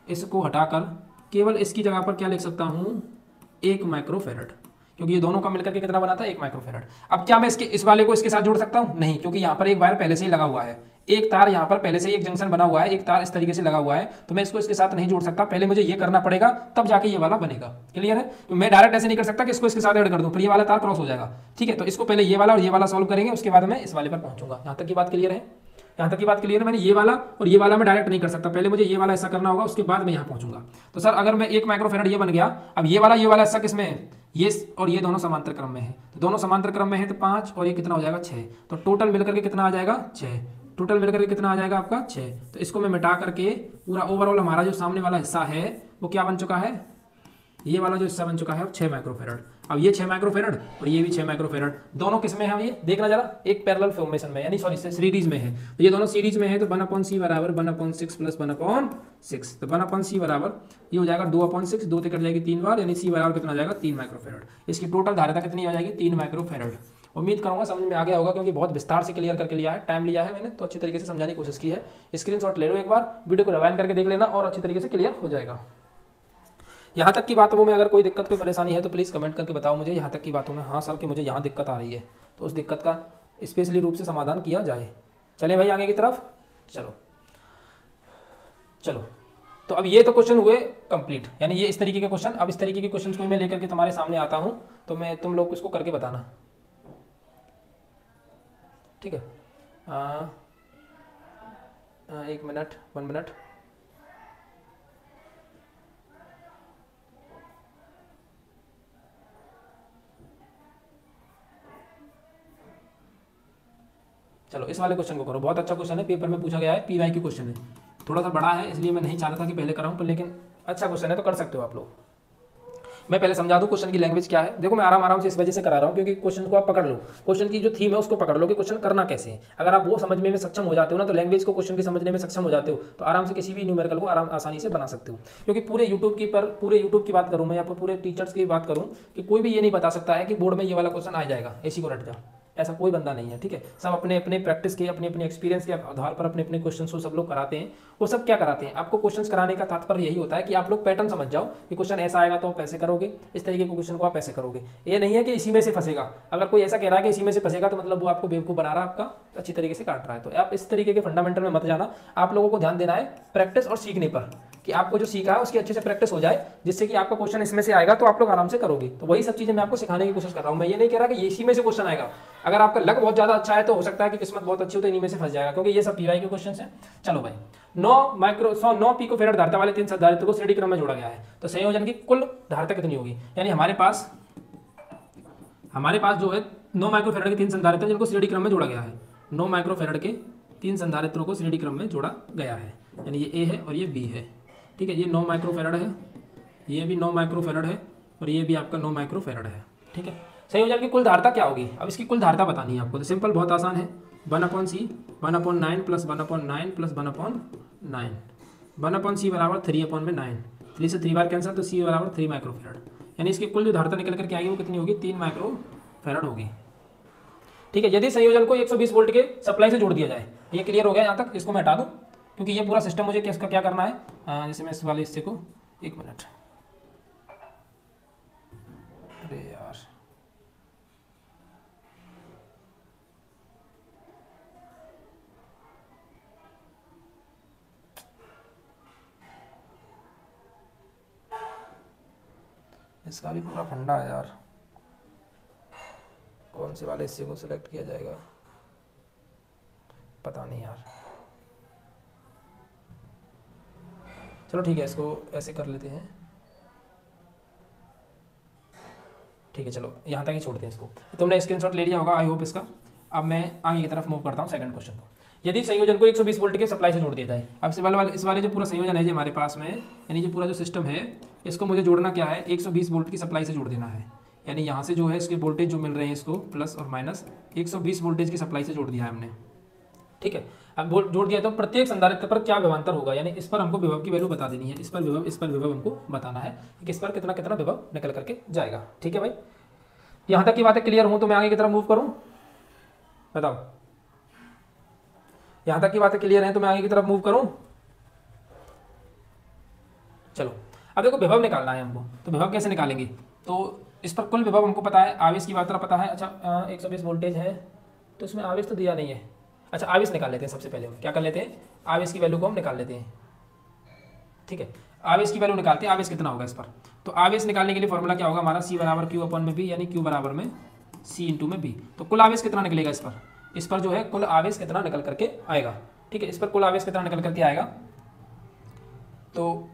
इसको हटाकर केवल इसकी जगह पर क्या लिख सकता हूं? 1 माइक्रोफेरेड, क्योंकि ये दोनों का मिलकर के कितना बना था? 1 माइक्रोफेरेड। अब क्या मैं इस वाले को इसके साथ जोड़ सकता हूं? नहीं, क्योंकि यहाँ पर एक वायर पहले से ही लगा हुआ है, एक तार यहाँ पर पहले से ही एक जंक्शन बना हुआ है, एक तार इस तरीके से लगा हुआ है, तो मैं इसको इसके साथ नहीं जोड़ सकता। पहले मुझे ये करना पड़ेगा, तब जाके ये वाला बनेगा। क्लियर है? तो मैं डायरेक्ट ऐसे नहीं कर सकता कि इसको इसके साथ ऐड कर दूं, फिर ये वाला तार क्रॉस हो जाएगा। ठीक है, तो इसको पहले ये वाला और ये वाला सॉल्व करेंगे, उसके बाद मैं इस वाले पर पहुंचूंगा। यहाँ तक की बात क्लियर है? यहाँ तक की बात क्लियर है? मैंने ये वाला और ये वाला मैं डायरेक्ट नहीं कर सकता, पहले मुझे ये वाला ऐसा करना होगा, उसके बाद मैं यहाँ पहुंचूंगा। तो सर अगर मैं 1 माइक्रोफेरेड ये बन गया, अब ये वाला हिस्सा किसमें है? ये और ये दोनों समांतर क्रम में है, तो दोनों समांतर क्रम में है तो 5 और ये कितना हो जाएगा? 6। तो टोटल मिलकर के कितना आ जाएगा? 6। टोटल मिलकर के कितना आ जाएगा आपका? 6। तो इसको मैं मिटा करके पूरा ओवरऑल हमारा जो सामने वाला हिस्सा है वो क्या बन चुका है? ये वाला जो हिस्सा बन चुका है 6 माइक्रोफेरेड। अब ये 6 माइक्रोफेरेड और ये भी 6 माइक्रोफेरेड, दोनों किसमें है? ये देखना जरा, एक पैरेलल फॉर्मेशन में, यानी सॉरी सीरीज में है। तो ये दोनों सीरीज में है, तो 1/c बराबर 1/6 + 1/6। तो 1/c बराबर ये हो जाएगा 2/6, 2 से कट जाएगी 3 बार, यानी c बराबर कितना आ जाएगा? 3 माइक्रोफेरेड। इसकी टोटल धारिता कितनी आ जाएगी? 3 माइक्रोफेरेड। उम्मीद करूंगा समझ में आ गया होगा, क्योंकि बहुत विस्तार से क्लियर करके लिया है, टाइम लिया है मैंने, तो अच्छी तरीके से समझाने की कोशिश की है। स्क्रीनशॉट ले लो एक बार, वीडियो को रिवाइंड करके देख लेना और अच्छी तरीके से क्लियर हो जाएगा। यहाँ तक की बातों में अगर कोई दिक्कत, कोई परेशानी है तो प्लीज़ कमेंट करके बताओ मुझे। यहाँ तक की बातों में हाँ सर कि मुझे यहाँ दिक्कत आ रही है, तो उस दिक्कत का स्पेशली रूप से समाधान किया जाए। चलें भाई आगे की तरफ, चलो। तो अब ये तो क्वेश्चन हुए कंप्लीट, यानी ये इस तरीके के क्वेश्चन। अब इस तरीके के क्वेश्चन को मैं लेकर के तुम्हारे सामने आता हूँ, तो मैं तुम लोग इसको करके बताना, ठीक है? 1 मिनट, 1 मिनट। चलो इस वाले क्वेश्चन को करो, बहुत अच्छा क्वेश्चन है, पेपर में पूछा गया है, PYQ क्वेश्चन है। थोड़ा सा बड़ा है इसलिए मैं नहीं चाहता था कि पहले कराऊं, पर लेकिन अच्छा क्वेश्चन है तो कर सकते हो आप लोग। मैं पहले समझा दूं क्वेश्चन की लैंग्वेज क्या है। देखो मैं आराम से इस वजह से करा रहा हूं क्योंकि क्वेश्चन को आप पकड़ लो, क्वेश्चन की जो थीम है उसको पकड़ लो कि क्वेश्चन करना कैसे है। अगर आप वो समझने में सक्षम हो जाते हो ना, तो लैंग्वेज को क्वेश्चन की समझने में सक्षम हो जाते हो, तो आराम से किसी भी न्यूमेरिकल को आसानी से बना सकते हो। क्योंकि पूरे यूट्यूब की बात करूँ मैं, या पूरे टीचर्स की बात करूँ, कि कोई भी ये नहीं बता सकता है कि बोर्ड में ये वाला क्वेश्चन आ जाएगा, ऐसी को रट जा, ऐसा कोई बंदा नहीं है। ठीक है, सब अपने अपने प्रैक्टिस के, अपने अपने एक्सपीरियंस के आधार पर अपने अपने क्वेश्चंस को सब लोग कराते हैं। वो सब क्या कराते हैं? आपको क्वेश्चंस कराने का तात्पर्य यही होता है कि आप लोग पैटर्न समझ जाओ कि क्वेश्चन ऐसा आएगा तो आप ऐसे करोगे, इस तरीके के क्वेश्चन को आप ऐसे करोगे। ये नहीं है कि इसी में से फंसेगा। अगर कोई ऐसा कह रहा है कि इसी में से फंसेगा तो मतलब वो आपको बेवकूफ़ बना रहा है, आपका अच्छी तरीके से काट रहा है। तो आप इस तरीके के फंडामेंटल में मत जाना। आप लोगों को ध्यान देना है प्रैक्टिस और सीखने पर, कि आपको जो सीखा है उसकी अच्छे से प्रैक्टिस हो जाए, जिससे कि आपका क्वेश्चन इसमें से आएगा तो आप लोग आराम से करोगे। तो वही सब चीजें मैं आपको सिखाने की कोशिश कर रहा हूँ। मैं ये नहीं कह रहा कि इसी में से क्वेश्चन आएगा। अगर आपका लक बहुत ज्यादा अच्छा है तो हो सकता है कि किस्मत बहुत अच्छी हो तो इन्हीं में से फंस जाएगा, क्योंकि ये सब PY के क्वेश्चन हैं। चलो भाई, 9 पिकोफैराड धारिता वाले 3 संधारित्र को श्रेणी क्रम में जोड़ा गया है, तो संयोजन की कुल धारिता कितनी होगी? यानी हमारे पास जो है 9 माइक्रोफैराड के 3 संधारित्र जिनको श्रेणी क्रम में जोड़ा गया है। 9 माइक्रोफैराड के 3 संधारित्रों को श्रेणी क्रम में जोड़ा गया है, यानी ये A है और ये B है। ठीक है, ये 9 माइक्रोफैराड है, ये भी 9 माइक्रोफैराड है और ये भी आपका 9 माइक्रोफैराड है। ठीक है, संयोजन की कुल धारिता क्या होगी? अब इसकी कुल धारिता बतानी है आपको, तो सिंपल, बहुत आसान है। 1/c 1/9 प्लस 1/9 प्लस 1/9 1/c बराबर 3/9। 3 से 3 बार कैंसिल, तो c बराबर 3 माइक्रोफेराड, यानी इसकी कुल जो धारिता निकल करके आएगी वो कितनी होगी, 3 माइक्रोफेराड होगी। ठीक है, यदि संयोजन को 120 वोल्ट के सप्लाई से जोड़ दिया जाए, ये क्लियर हो गया यहाँ तक, इसको मैं हटा दूँ क्योंकि ये पूरा सिस्टम मुझे इसका क्या करना है। जैसे मैं इस वाले हिस्से को, एक मिनट, अरे यार इसका भी पूरा फंडा है यार, कौन से वाले हिस्से को सिलेक्ट किया जाएगा पता नहीं यार। चलो ठीक है, इसको ऐसे कर लेते हैं। ठीक है, चलो यहाँ तक ही छोड़ते हैं इसको। तुमने स्क्रीनशॉट ले लिया होगा आई होप इसका। अब मैं आगे की तरफ मूव करता हूँ सेकंड क्वेश्चन को। यदि संयोजन को 120 वोल्ट के सप्लाई से जोड़ दिया जाए, अब इस वाले जो पूरा संयोजन है जो हमारे पास में, यानी जो पूरा जो सिस्टम है, इसको मुझे जोड़ना क्या है, 120 वोल्ट की सप्लाई से जोड़ देना है। यानी यहाँ से जो है इसके वोल्टेज जो मिल रहे हैं इसको प्लस और माइनस 120 वोल्टेज की सप्लाई से जोड़ दिया है हमने। ठीक है, अब जोड़ दिया तो प्रत्येक संधारित्र पर क्या विभवांतर होगा, यानी इस पर हमको विभव की वैल्यू बता देनी है। इस पर विभव हमको बताना है कि इस पर कितना कितना विभव निकल करके जाएगा। ठीक है भाई, यहाँ तक की बातें क्लियर हो तो मैं आगे की तरफ मूव करूँ, बताओ। यहाँ तक की बातें क्लियर हैं तो मैं आगे की तरफ मूव करूँ। चलो अब देखो, विभव निकालना है हमको, तो विभव कैसे निकालेंगे। तो इस पर कुल विभव हमको पता है, आवेश की मात्रा पता है। अच्छा 120 वोल्टेज है तो इसमें आवेश तो दिया नहीं है। अच्छा आवेश निकाल लेते हैं, सबसे पहले हम क्या कर लेते हैं, आवेश की वैल्यू को हम निकाल लेते हैं। ठीक है, आवेश की वैल्यू निकालते हैं, आवेश कितना होगा इस पर। तो आवेश निकालने के लिए फॉर्मूला क्या होगा हमारा, C बराबर Q अपन में B, यानी Q बराबर में C इंटू में B। तो कुल आवेश कितना निकलेगा इस पर जो है कुल आवेश कितना निकल करके आएगा। ठीक है, इस पर कुल आवेश कितना निकल करके आएगा, तो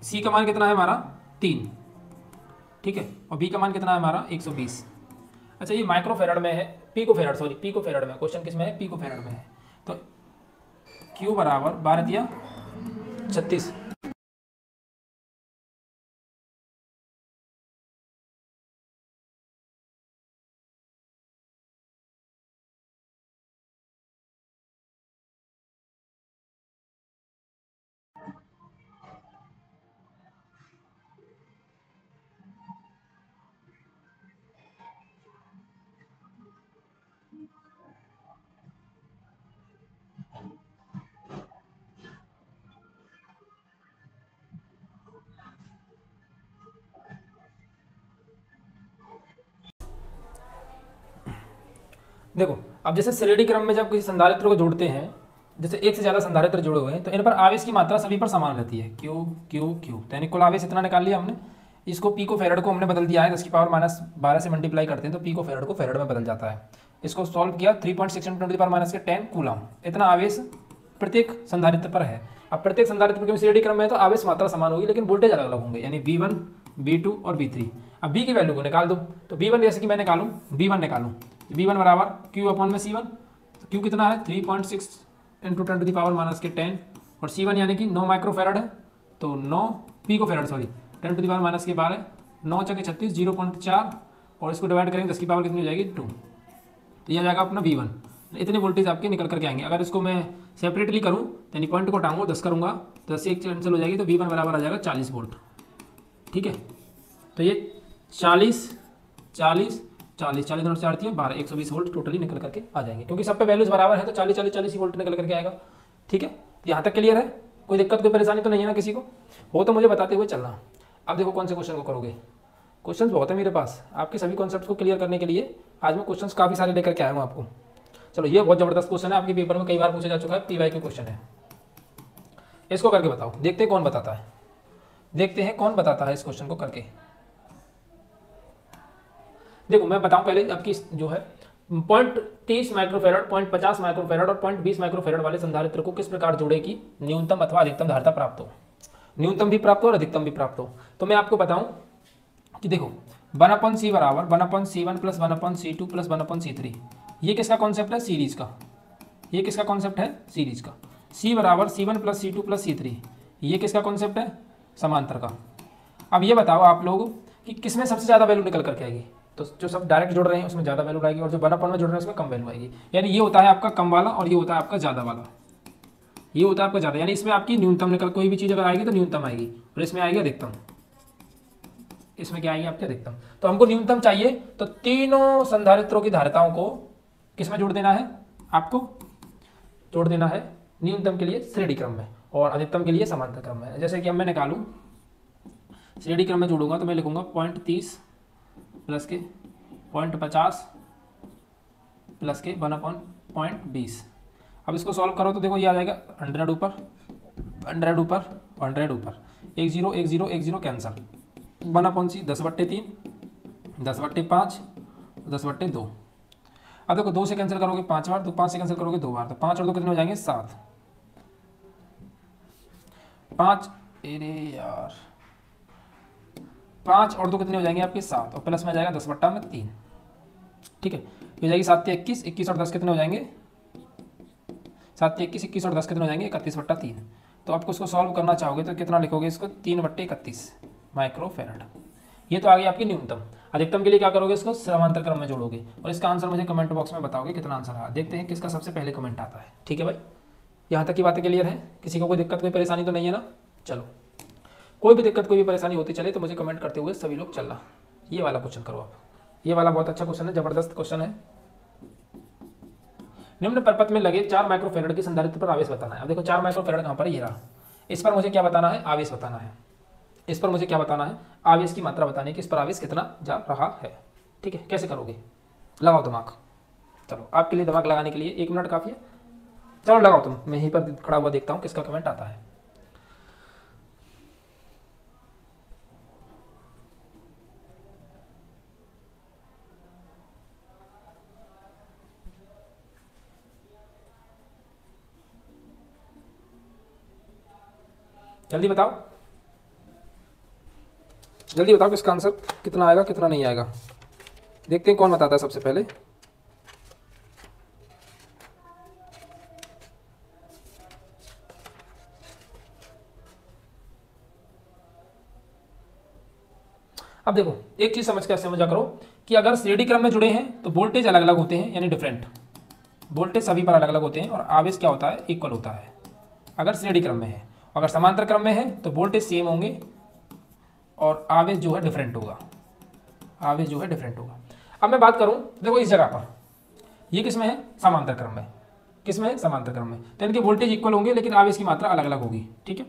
C का मान कितना है हमारा 3। ठीक है, और B का मान कितना है हमारा 120। अच्छा ये माइक्रोफेराड में है, पिकोफेराड में, क्वेश्चन किस में है, पिकोफेराड में है। तो Q बराबर 12 36। देखो अब जैसे श्रेणी क्रम में जब किसी संधारित्र को जोड़ते हैं, जैसे एक से ज़्यादा संधारित्र जुड़े हुए हैं, तो इन पर आवेश की मात्रा सभी पर समान रहती है, क्यू क्यू क्यू। तो यानी कुल आवेश इतना निकाल लिया हमने। इसको पिकोफेराड को हमने बदल दिया है, 10⁻⁻12 से मल्टीप्लाई करते हैं तो पिकोफेराड को फेराड में बदल जाता है। इसको सॉल्व किया 3.6 × 10⁻⁻10 कूलम, इतना आवेश प्रत्येक संधारित्र पर है। अब प्रत्येक संधारित्र के श्रेणी क्रम में तो आवेश मात्रा समान होगी लेकिन वोल्टेज अलग अलग होंगे, यानी V1 V2 और V3। अब B की वैल्यू को निकाल दो, तो V1 जैसे कि मैं निकालूँ, V1 निकालूँ, V1 बराबर Q अपन में C1, तो Q कितना है 3.6 × 10⁻10 और C1 यानी कि 9 माइक्रोफेराड है, तो 9 पिकोफेराड, सॉरी 10⁻12 9 × 36 0.4 और इसको डिवाइड करेंगे 10 की पावर कितनी हो जाएगी 2, तो यह जाएगा अपना V1। इतने वोल्टेज आपके निकल करके आएंगे। अगर इसको मैं सेपरेटली करूँ यानी पॉइंट को हटाऊंगा 10 करूँगा तो 10 से 1 कैंसिल हो जाएगी, तो V1 बराबर आ जाएगा 40 वोल्ट। ठीक है, तो ये 40 40 40 40 और 4 दिए 12 120 वोल्ट टोटली निकल करके आ जाएंगे, क्योंकि सब पे वैल्यूज बराबर है तो 40 40 40 वोल्ट निकल करके आएगा। ठीक है, यहाँ तक क्लियर है, कोई दिक्कत कोई परेशानी तो नहीं है ना किसी को, हो तो मुझे बताते हुए चलना। अब देखो कौन से क्वेश्चन को करोगे, क्वेश्चंस बहुत है मेरे पास, आपके सभी कॉन्सेप्ट्स को क्लियर करने के लिए आज मैं क्वेश्चंस काफ़ी सारे लेकर के आया हूँ आपको। चलो ये बहुत ज़बरदस्त क्वेश्चन है, आपके पेपर में कई बार पूछा जा चुका है, PY क्वेश्चन है, इसको करके बताओ, देखते हैं कौन बताता है, देखते हैं कौन बताता है इस क्वेश्चन को करके। देखो मैं बताऊं पहले, आपकी जो है 0.30 माइक्रोफेराड, 0.50 माइक्रोफेराड और 0.20 माइक्रोफेराड वाले संधारित्र को किस प्रकार जोड़े कि न्यूनतम अथवा अधिकतम धारिता प्राप्त हो, न्यूनतम भी प्राप्त हो और अधिकतम भी प्राप्त हो। तो मैं आपको बताऊं कि देखो 1/C बराबर 1/C1 plus 1/C2 plus 1/C3, ये किसका कॉन्सेप्ट है, सीरीज का, ये किसका कॉन्सेप्ट है, सीरीज का। C बराबर C1 plus C2 plus C3, ये किसका कॉन्सेप्ट है, समांतर का। अब ये बताओ आप लोग कि किसमें सबसे ज़्यादा वैल्यू निकल करके आएगी, तो जो सब डायरेक्ट जुड़ रहे हैं उसमें ज़्यादा वैल्यू आएगी और जो 1/n में जुड़ रहे हैं उसमें कम वैल्यू आएगी। यानी ये होता है आपका कम वाला और ये होता है आपका ज़्यादा वाला, ये होता है आपका ज़्यादा। यानी इसमें आपकी न्यूनतम निकल, कोई भी चीज़ अगर आएगी तो न्यूनतम आएगी और इसमें आएगी अधिकतम। इसमें क्या आएगी आपकी अधिकतम। तो हमको न्यूनतम चाहिए तो तीनों संधारित्रों की धारिताओं को किसमें जोड़ देना है, आपको जोड़ देना है न्यूनतम के लिए श्रेणी क्रम में और अधिकतम के लिए समांतर क्रम में। जैसे कि अब मैं निकालूं श्रेणी क्रम में जोड़ूंगा तो मैं लिखूंगा 0.30 प्लस के 0.50 प्लस के 1/0.20। अब इसको सॉल्व करो तो देखो ये आ जाएगा 100 ऊपर 100 ऊपर 100 ऊपर, 1 0 1 0 1 0 कैंसल, 1/3 10/3 10/5 10/2। अब देखो 2 से कैंसिल करोगे 5 बार तो 5 से कैंसिल करोगे 2 बार, तो 5 और 2 कितने हो जाएंगे 7, 5 अरे यार 5 और 2 कितने हो जाएंगे आपके 7 और प्लस में जाएगा 10/3। ठीक है, हो जाएगी 7 21, 21 और 10 कितने हो जाएंगे 7 21, 21 और 10 कितने हो जाएंगे 31/3। तो आपको इसको सॉल्व करना चाहोगे तो कितना लिखोगे इसको 3/31 माइक्रोफेराड। ये तो आ गई आपकी न्यूनतम। अधिकतम के लिए क्या करोगे, इसको समांतर क्रम में जोड़ोगे और इसका आंसर मुझे कमेंट बॉक्स में बताओगे कितना आंसर आया। देखते हैं किसका सबसे पहले कमेंट आता है। ठीक है भाई, यहाँ तक की बातें क्लियर है, किसी को कोई दिक्कत कोई परेशानी तो नहीं है ना। चलो, कोई भी दिक्कत कोई भी परेशानी होती चले तो मुझे कमेंट करते हुए सभी लोग चलना। ये वाला क्वेश्चन करो आप, ये वाला बहुत अच्छा क्वेश्चन है, जबरदस्त क्वेश्चन है। निम्न परपथ में लगे 4 माइक्रोफेरेड की संधारित्र पर आवेश बताना है। अब देखो 4 माइक्रोफेरेड कहाँ पर है, ये रहा। इस पर मुझे क्या बताना है, आवेश बताना है। इस पर मुझे क्या बताना है, आवेश की मात्रा बतानी है कि इस पर आवेश कितना जा रहा है। ठीक है, कैसे करोगे, लगाओ दिमाग। चलो, आपके लिए दिमाग लगाने के लिए 1 मिनट काफी है। चलो लगाओ तुम, मैं यहीं पर खड़ा हुआ देखता हूं किसका कमेंट आता है। जल्दी बताओ, जल्दी बताओ किसका आंसर कितना आएगा कितना नहीं आएगा। देखते हैं कौन बताता है सबसे पहले। अब देखो एक चीज समझा करो कि अगर श्रेणी क्रम में जुड़े हैं तो वोल्टेज अलग अलग होते हैं, यानी डिफरेंट वोल्टेज सभी पर अलग अलग होते हैं और आवेश क्या होता है, इक्वल होता है अगर श्रेणी क्रम में है। अगर समांतर क्रम में है तो वोल्टेज सेम होंगे और आवेश जो है डिफरेंट होगा, आवेश जो है डिफरेंट होगा। अब मैं बात करूं, देखो इस जगह पर ये किस में है, समांतर क्रम में, किस में है, समांतर क्रम में, तो इनके वोल्टेज इक्वल होंगे लेकिन आवेश की मात्रा अलग अलग होगी। ठीक है,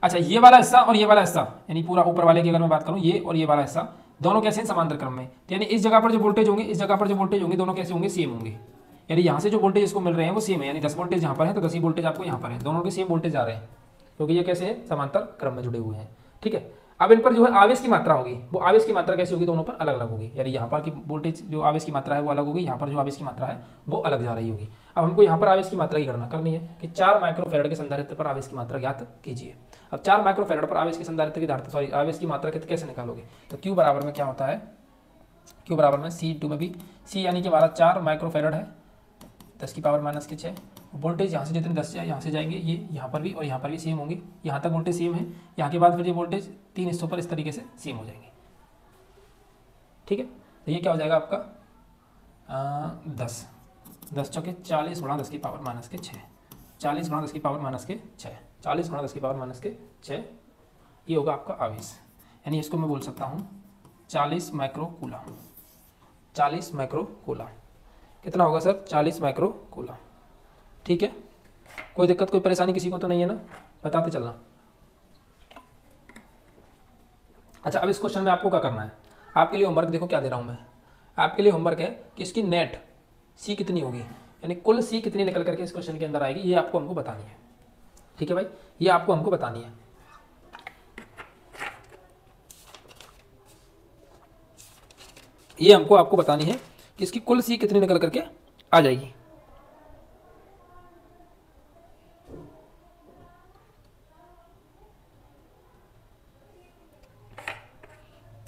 अच्छा ये वाला हिस्सा और ये वाला हिस्सा, यानी पूरा ऊपर वाले की अगर मैं बात करूं, ये और ये वाला हिस्सा दोनों कैसे हैं, समांतर क्रम में। तो यानी इस जगह पर जो वोल्टेज होंगे, इस जगह पर जो वोल्टेज होंगे, दोनों कैसे होंगे, सेम होंगे। यानी यहाँ से जो वोल्टेज इसको मिल रहे हैं वो सेम है, यानी 10 वोल्टेज यहाँ पर है तो 10 ही वोल्टेज आपको यहाँ पर है, दोनों के सेम वोल्टेज आ रहे हैं क्योंकि ये कैसे है, समांतर क्रम में जुड़े हुए हैं। ठीक है, अब इन पर जो है आवेश की मात्रा होगी, वो आवेश की मात्रा कैसी होगी, दोनों पर अलग अलग होगी। यानी यहाँ पर की वोल्टेज जो आवेश की मात्रा है वो अलग होगी, यहाँ पर जो आवेश की मात्रा है वो अलग जा रही होगी। अब हमको यहाँ पर आवेश की मात्रा की गणना करनी है कि 4 माइक्रोफेरेड के संधारित्र पर आवेश की मात्रा ज्ञात कीजिए। अब 4 माइक्रोफेरेड पर आवेश की संधारित्र की धारिता सॉरी आवेश की मात्रा कैसे निकालोगे, तो Q बराबर में क्या होता है, Q बराबर में C/2 में भी C यानी कि हमारा 4 माइक्रोफेरेड है 10⁻⁻6। वोल्टेज यहाँ से जितने 10 यहाँ से जाएंगे ये यहाँ पर भी और यहाँ पर भी सेम होंगे, यहाँ तक वोल्टेज सेम है, यहाँ के बाद फिर ये वोल्टेज 3 हिस्सों पर इस तरीके से सेम हो जाएंगे। ठीक है, तो ये क्या हो जाएगा आपका 10 10 चौके 40 गुणा 10⁻⁻6 40 गुणा 10⁻⁻6 40 गुणा 10⁻⁻6 ये होगा आपका आवेश। यानी इसको मैं बोल सकता हूँ 40 माइक्रोकूलम, 40 माइक्रोकूलम कितना होगा सर, 40 माइक्रोकूलम। ठीक है, कोई दिक्कत कोई परेशानी किसी को तो नहीं है ना, बताते चलना। अच्छा, अब इस क्वेश्चन में आपको क्या करना है, आपके लिए होमवर्क देखो क्या दे रहा हूँ मैं, आपके लिए होमवर्क है कि इसकी नेट सी कितनी होगी, यानी कुल सी कितनी निकल करके इस क्वेश्चन के अंदर आएगी, ये आपको हमको बतानी है। ठीक है भाई, ये आपको हमको बतानी है। ये हमको आपको बतानी है कि इसकी कुल सी कितनी निकल करके आ जाएगी।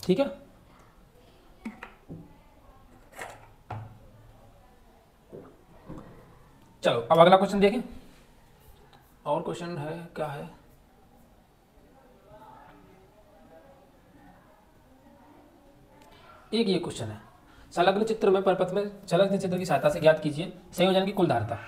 ठीक है, चलो अब अगला क्वेश्चन देखें। और क्वेश्चन है क्या है, एक ये क्वेश्चन है, संलग्न चित्र में परपथ में संलग्न चित्र की सहायता से ज्ञात कीजिए संयोजन की कुल धारिता।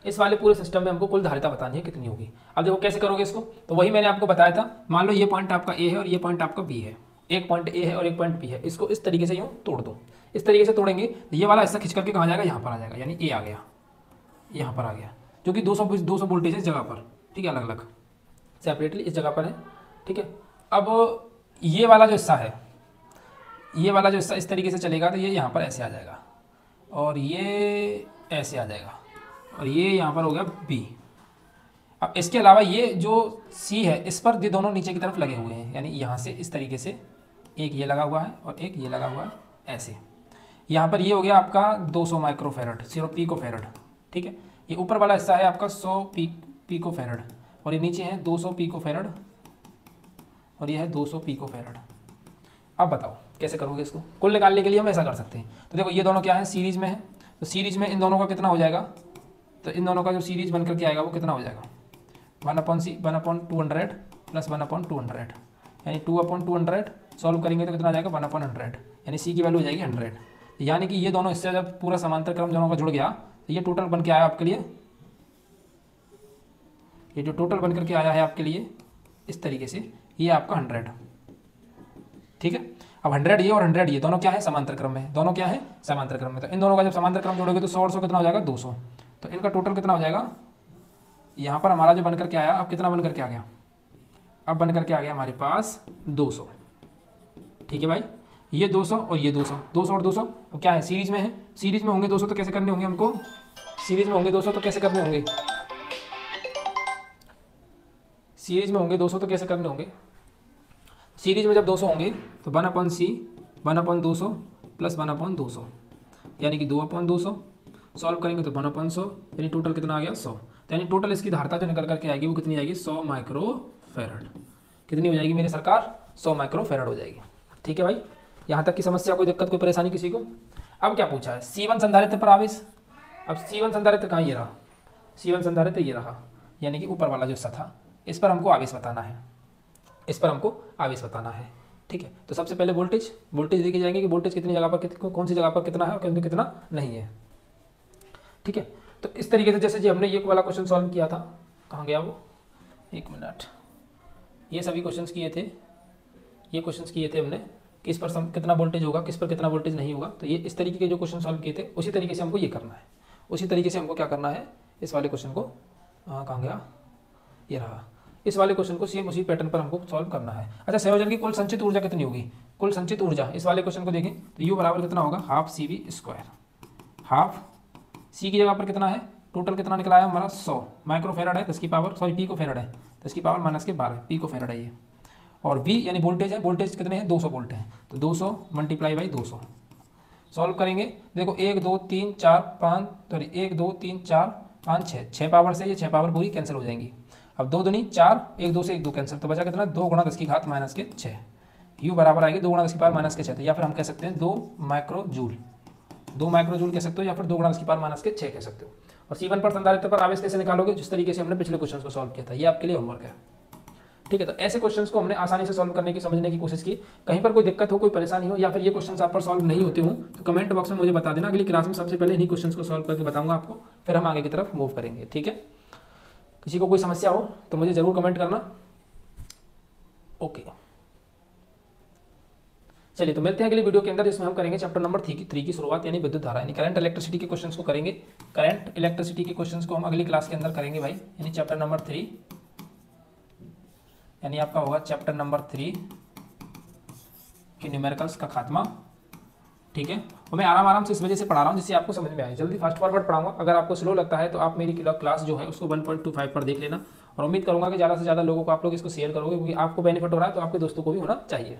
इस वाले पूरे सिस्टम में हमको कुल धारिता बतानी है कितनी होगी। अब देखो कैसे करोगे इसको, तो वही मैंने आपको बताया था। मान लो ये पॉइंट आपका ए है और ये पॉइंट आपका बी है, एक पॉइंट ए है और एक पॉइंट बी है, इसको इस तरीके से यूँ तोड़ दो। इस तरीके से तोड़ेंगे तो ये वाला हिस्सा खिंच करके कहाँ जाएगा, यहाँ पर आ जाएगा, यानी ए आ गया, यहाँ पर आ गया, जो कि 200 वोल्टेज है इस जगह पर, ठीक है, अलग अलग सेपरेटली इस जगह पर है, ठीक है। अब ये वाला जो हिस्सा है, ये वाला जो हिस्सा इस तरीके से चलेगा तो ये यहाँ पर ऐसे आ जाएगा और ये ऐसे आ जाएगा और ये यहाँ पर हो गया बी। अब इसके अलावा ये जो सी है इस पर ये दोनों नीचे की तरफ लगे हुए हैं, यानी यहाँ से इस तरीके से एक ये लगा हुआ है और एक ये लगा हुआ है ऐसे। यहाँ पर ये हो गया आपका 200 माइक्रोफेरड, 0 पिकोफेरड, ठीक है। ये ऊपर वाला हिस्सा है आपका 100 पिकोफेरड और ये नीचे है 200 पिकोफेरड और ये है 200 पिकोफेरड। अब बताओ कैसे करोगे इसको, कुल निकालने के लिए हम ऐसा कर सकते हैं। तो देखो ये दोनों क्या है, सीरीज में है, तो सीरीज में इन दोनों का कितना हो जाएगा, तो इन दोनों का जो सीरीज बनकर के आएगा वो कितना हो जाएगा, 1/200 प्लस 1/200, यानी 2/200 सॉल्व करेंगे तो कितना आ जाएगा 1/100, यानी सी की वैल्यू हो जाएगी 100। यानी कि ये दोनों इससे जब पूरा समांतर क्रम दोनों का जुड़ गया तो ये टोटल बन के आया आपके लिए, ये जो टोटल बन करके आया है आपके लिए इस तरीके से, ये आपका 100, ठीक है। अब 100 ये और 100 ये दोनों क्या है, समांतर क्रम में, दोनों क्या है, समांतर क्रम में। तो इन दोनों का जब समांतर क्रम जोड़ोगे तो 100 और 100 कितना हो जाएगा 200, तो इनका टोटल कितना हो जाएगा। यहाँ पर हमारा जो बन करके आया, अब कितना बन करके आ गया, अब बन करके आ गया हमारे पास 200, ठीक है भाई। ये 200 और ये 200, 200 और 200 तो क्या है, सीरीज में है, सीरीज में होंगे 200 तो कैसे करने होंगे हमको, सीरीज में होंगे 200 तो कैसे करने होंगे, सीरीज में होंगे 200 तो कैसे करने होंगे, सीरीज में जब 200 होंगे तो 1/c 1/200 प्लस 1/200, यानी कि 2/200 सॉल्व करेंगे तो 1/100, यानी टोटल कितना आ गया 100। तो यानी टोटल इसकी धारिता जो निकल करके आएगी वो कितनी आएगी, 100 माइक्रोफेरड। कितनी हो जाएगी मेरी सरकार, 100 माइक्रोफेरड हो जाएगी, ठीक है भाई। यहाँ तक की समस्या, कोई दिक्कत कोई परेशानी किसी को। अब क्या पूछा है, C1 संधारित्र पर आवेश। अब C1 संधारित्र कहाँ, ये रहा C1 संधारित्र, ये रहा, यानी कि ऊपर वाला जो हिस्सा था, इस पर हमको आवेश बताना है, इस पर हमको आवेश बताना है, ठीक है। तो सबसे पहले वोल्टेज देखे जाएंगे कि वोल्टेज कितनी जगह पर, कौन सी जगह पर कितना है और कितना नहीं है, ठीक है। तो इस तरीके से जैसे जी हमने ये वाला क्वेश्चन सॉल्व किया था, कहाँ गया वो, एक मिनट, ये सभी क्वेश्चंस किए थे, ये क्वेश्चंस किए थे हमने कि इस पर कितना वोल्टेज होगा, किस पर कितना वोल्टेज नहीं होगा। तो ये इस तरीके के जो क्वेश्चन सॉल्व किए थे उसी तरीके से हमको ये करना है, उसी तरीके से हमको क्या करना है, इस वाले क्वेश्चन को, कहाँ गया, ये रहा, इस वाले क्वेश्चन को सेम उसी पैटर्न पर हमको सॉल्व करना है। अच्छा, संयोजन की कुल संचित ऊर्जा कितनी होगी, कुल संचित ऊर्जा, इस वाले क्वेश्चन को देखें तो U बराबर कितना होगा, 12CV², हाफ C की जगह पर कितना है, टोटल कितना निकला है हमारा 100 माइक्रोफेरड है, 10 की पावर, सॉरी पिकोफेरड है, 10 की पावर -12 पिकोफेरड है ये। और V यानी वोल्टेज है, वोल्टेज कितने हैं 200 वोल्ट है, तो 200 मल्टीप्लाई बाई 200 सॉल्व करेंगे। देखो 1 2 3 4 5, सॉरी 1 2 3 4 5 6, 6 पावर से ये 6 पावर पूरी कैंसिल हो जाएंगी। अब 2 दूनी 4, 1 2 से 1 2 कैंसिल, तो बचा कितना 2 × 10 की घात -6। U बराबर आएगी 2 × 10 की पावर -6, तो या फिर हम कह सकते हैं 2 माइक्रोजूल, 2 माइक्रोजूल कह सकते हो, या फिर 2 × 10 की पावर -6 कह सकते हो। और C1 पर संधारित्र पर आवेश कैसे निकालोगे, जिस तरीके से हमने पिछले क्वेश्चन को सॉल्व किया था, ये आपके लिए होमवर्क है, ठीक है। तो ऐसे क्वेश्चंस को हमने आसानी से सॉल्व करने की, समझने की कोशिश की। कहीं पर कोई दिक्कत हो, कोई परेशानी हो, या फिर ये क्वेश्चंस आप पर सॉल्व नहीं होते हो तो कमेंट बॉक्स में मुझे बता देना। अगली क्लास में सबसे पहले इन्हीं क्वेश्चंस को सॉल्व करके बताऊंगा आपको, फिर हम आगे की तरफ मूव करेंगे, ठीक है। किसी को कोई समस्या हो तो मुझे जरूर कमेंट करना, ओके। चलिए तो मिलते हैं अगली वीडियो के अंदर, जिसमें हम करेंगे चैप्टर नंबर 3 की शुरुआत, यानी विद्युत धारा, यानी करंट इलेक्ट्रिसिटी के क्वेश्चंस को करेंगे। करंट इलेक्ट्रिसिटी के क्वेश्चंस को हम अगली क्लास के अंदर करेंगे भाई, यानी चैप्टर नंबर 3, यानी आपका होगा चैप्टर नंबर 3 की न्यूमेरिकल्स का खात्मा, ठीक है। और मैं आराम से इस वजह से पढ़ा रहा हूँ जिससे आपको समझ में आए, जल्दी फास्ट फॉरवर्ड पढ़ाऊंगा। अगर आपको स्लो लगता है तो आप मेरी क्लास जो है उसको 1.25 पर देख लेना, और उम्मीद करूंगा कि ज़्यादा से ज़्यादा लोगों को आप लोग इसको शेयर करोगे, क्योंकि आपको बेनिफिट हो रहा है तो आपके दोस्तों को भी होना चाहिए।